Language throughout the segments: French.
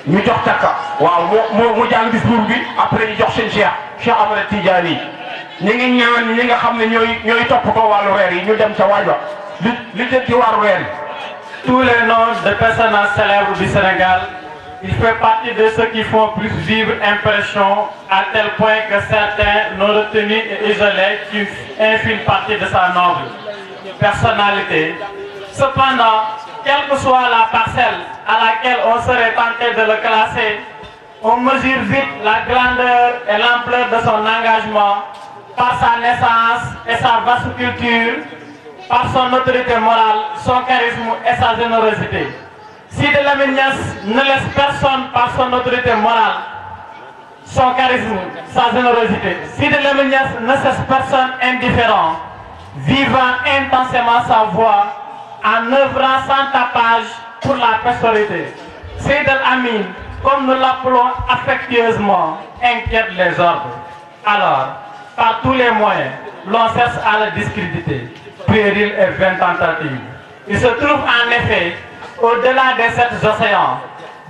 ñu jox takka waaw mu jàng discours bi après ñu jox seen Cheikh Ahmed Tidiane ñi ngi ñaan ñi nga xam ne ñooy toppatoo wàllu reer yi ñu dem ca waaj wa li jëm ci wàllu reer yi. Tous les noms de personnages célèbres du Sénégal, il fait partie de ceux qui font plus vivre impression à tel point que certains l'ont retenu et isolé qu'une infime partie de sa noble personnalité. Cependant, quelle que soit la parcelle à laquelle on serait tenté de le classer, on mesure vite la grandeur et l'ampleur de son engagement par sa naissance et sa vaste culture, par son autorité morale, son charisme et sa générosité. Sidi Lamine Niass ne laisse personne par son autorité morale, son charisme, sa générosité. Sidi Lamine Niass ne cesse personne indifférent, vivant intensément sa voix, en œuvrant sans tapage pour la postérité. Sidi Amin, comme nous l'appelons affectueusement, inquiète les ordres. Alors, par tous les moyens, l'on cherche à le discréditer. Péril et vaine tentative. Il se trouve en effet au-delà des sept océans,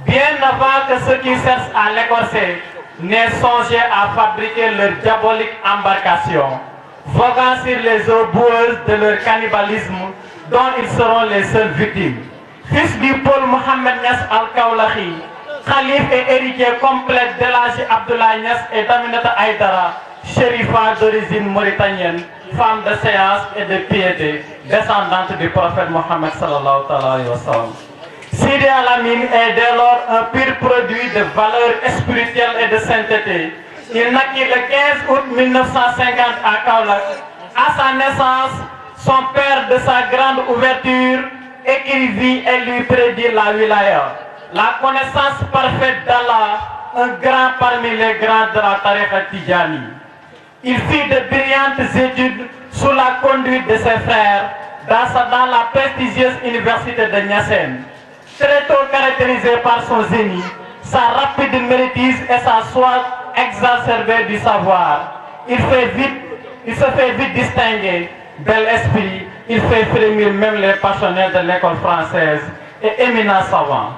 bien avant que ceux qui cherchent à l'écorcer n'aient songé à fabriquer leur diabolique embarcation, voguant sur les eaux boueuses de leur cannibalisme dont ils seront les seules victimes. Fils du Paul Mohamed Niass Al-Kaolahi, calife et héritier complet d'Elhaji Abdoulaye Niass et d'Aminata Aïdara, chérifa d'origine mauritanienne, femme de séance et de piété, descendante du prophète Mohammed sallallahu alayhi wa sallam. Sidi Al-Amin est dès lors un pur produit de valeurs spirituelles et de sainteté. Il naquit le 15 août 1950 à Kaolack. À sa naissance, son père de sa grande ouverture écrivit et lui prédit la wilaya, la connaissance parfaite d'Allah, un grand parmi les grands de la tariqa Tidjani. Il fit de brillantes études sous la conduite de ses frères dans la prestigieuse université de Niassène. Très tôt caractérisé par son génie, sa rapide méritis et sa soif exacerbée du savoir, il se fait vite distinguer. Bel esprit, il fait frémir même les passionnés de l'école française et éminent savant.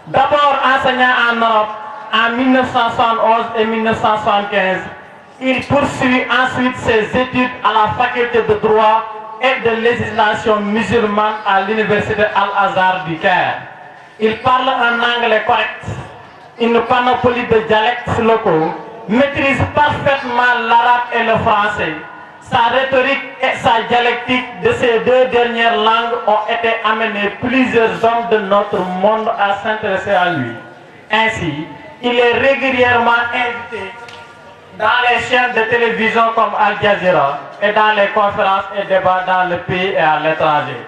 D'abord enseignant en Europe en 1971 et 1975, il poursuit ensuite ses études à la faculté de droit et de législation musulmane à l'université Al-Azhar du Caire. Il parle un anglais correct, une panoplie de dialectes locaux, maîtrise parfaitement l'arabe et le français. Sa rhétorique et sa dialectique de ces deux dernières langues ont été amenées plusieurs hommes de notre monde à s'intéresser à lui. Ainsi, il est régulièrement invité dans les chaînes de télévision comme Al Jazeera et dans les conférences et débats dans le pays et à l'étranger.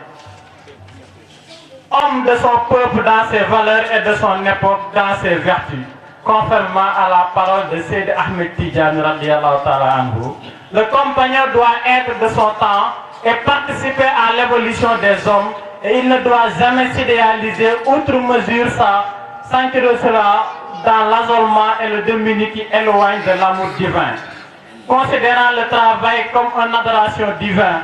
Homme de son peuple dans ses valeurs et de son époque dans ses vertus, conformément à la parole de Seydi Ahmed Tidiane radiyallahu ta'ala anhu, le compagnon doit être de son temps et participer à l'évolution des hommes, et il ne doit jamais s'idéaliser outre mesure s'ancrer cela dans l'isolement et le démuni qui éloigne de l'amour divin. Considérant le travail comme une adoration divine,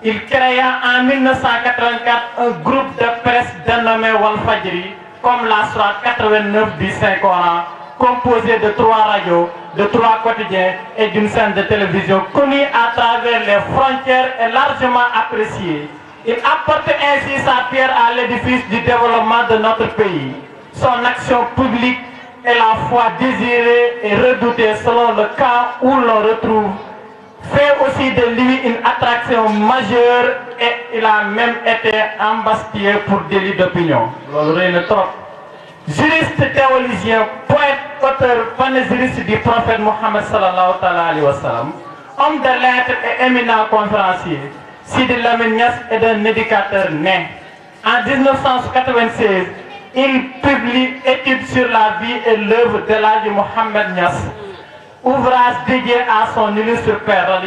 il créa en 1984 un groupe de presse dénommé Walfadjri, comme la Sourate 89 du Saint-Coran, composé de 3 radios, de 3 quotidiens et d'une scène de télévision connue à travers les frontières et largement appréciée. Il apporte ainsi sa pierre à l'édifice du développement de notre pays. Son action publique est la foi désirée et redoutée selon le camp où l'on retrouve, fait aussi de lui une attraction majeure et il a même été embastillé pour délit d'opinion. Juriste théologien, poète, auteur, panégyrique du prophète Mohammed sallallahu alayhi wa sallam, homme de lettres et éminent conférencier, Sidi Lamine Niass est un éducateur né. En 1996, il publie Études sur la vie et l'œuvre d'Elhaji Mohamed Niass, ouvrage dédié à son illustre père,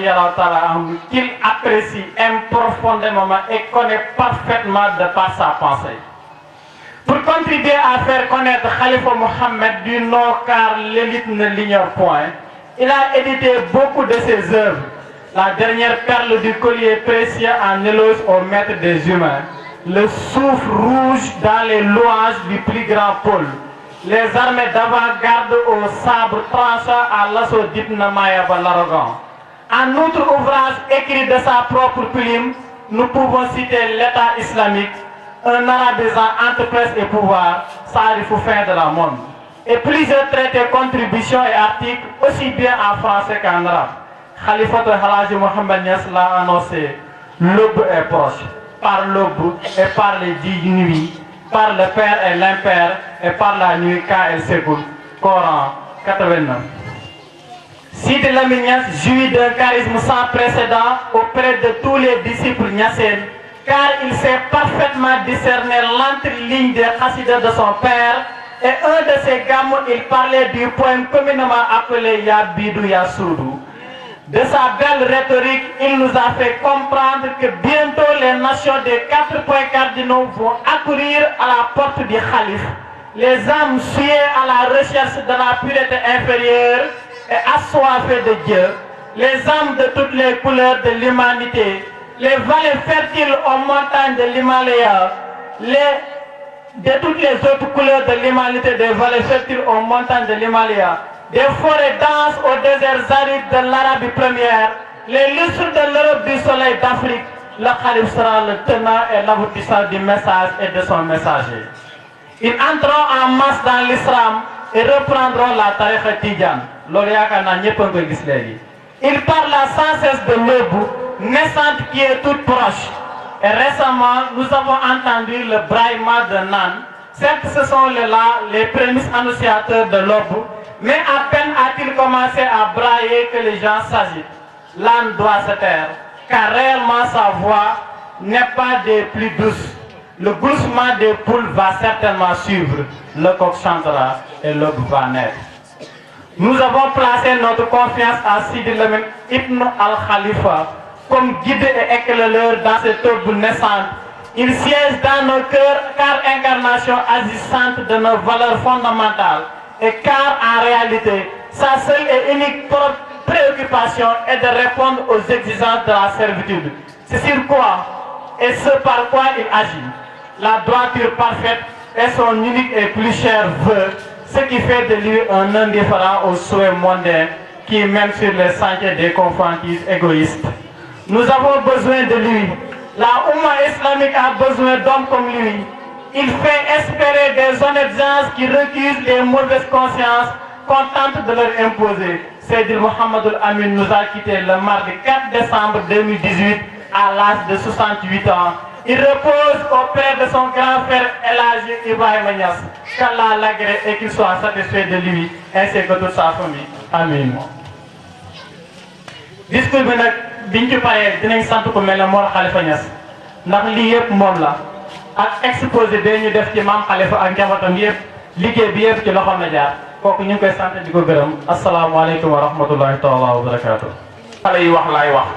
qu'il apprécie, aime profondément et connaît parfaitement de par sa pensée. Pour contribuer à faire connaître Khalifa Mohammed du nom car l'élite ne l'ignore point, il a édité beaucoup de ses œuvres. La dernière perle du collier précieux en éloge au maître des humains, le souffle rouge dans les louanges du plus grand Paul, les armées d'avant-garde au sabre tranchant à l'assaut d'Ibn Mayaba l'arrogant. En outre ouvrage écrit de sa propre plume, nous pouvons citer l'État islamique, un arabisant entre presse et pouvoir, Sarifou fin de la monde. Et plusieurs traités, contributions et articles, aussi bien en français qu'en arabe. Khalifa Halaji Mohamed Niass l'a annoncé, l'aube est proche, par l'aube et par les 10 nuits, par le Père et l'Impère et par la nuit quand elle s'écoule. Coran 89. Sidi Lamine Niass jouit d'un charisme sans précédent auprès de tous les disciples niassènes, car il sait parfaitement discerner l'entreligne des chassidas de son père, et un de ses gamins, il parlait du poème communément appelé Ya Bidou Ya Soudou. De sa belle rhétorique, il nous a fait comprendre que bientôt les nations des 4 points cardinaux vont accourir à la porte du calife. Les âmes souillées à la recherche de la pureté inférieure et assoiffées de Dieu, les âmes de toutes les couleurs de l'humanité, les vallées fertiles aux montagnes de l'Himalaya, de toutes les autres couleurs de l'humanité, des vallées fertiles aux montagnes de l'Himalaya, des forêts denses aux déserts arides de l'Arabie première, les lustres de l'Europe du soleil d'Afrique, le Khalif sera le tenant et l'aboutissant du message et de son messager. Ils entreront en masse dans l'islam et reprendront la tariqa Tidjane. Ils parlent sans cesse de l'aube naissante qui est toute proche. Et récemment, nous avons entendu le braillement de Nan. Certes, ce sont les prémices annonciateurs de l'aube, mais à peine a-t-il commencé à brailler que les gens s'agitent. L'âne doit se taire, car réellement sa voix n'est pas des plus douces. Le gloussement des poules va certainement suivre. Le coq chantera et l'aube va naître. Nous avons placé notre confiance à Sidi Lamine Ibn al-Khalifa comme guide et éclaireur dans cette aube naissante. Il siège dans nos cœurs car incarnation agissante de nos valeurs fondamentales et car en réalité, sa seule et unique préoccupation est de répondre aux exigences de la servitude. C'est sur quoi et ce par quoi il agit. La droiture parfaite est son unique et plus cher vœu, ce qui fait de lui un indifférent aux souhaits mondains qui mène sur les sentiers des confantises égoïstes. Nous avons besoin de lui. La Oumma islamique a besoin d'hommes comme lui. Il fait espérer des honnêtes gens qui recusent les mauvaises consciences qu'on tente de leur imposer. Seydi Mohamed Amin nous a quittés le mardi 4 décembre 2018 à l'âge de 68 ans. Il repose auprès de son grand frère Elhadji Ibrahima Niass. Qu'Allah l'agrée et qu'il soit satisfait de lui, ainsi que toute sa famille. Amin. Discours bi nag biñ ci paree dinañ sant ko mel ne Mor Khalifa Niass ndax lii yëpp moom la ak exposé bee ñu def ci maam Khalifa ak njabootam yëpp liggéey bi yëpp ci loxoom la jaar kooku ñu ngi koy sant di ko gërëm asalaamaaleykum wa rahmatullahi taala wa barakaatu. xale yi wax laay wax.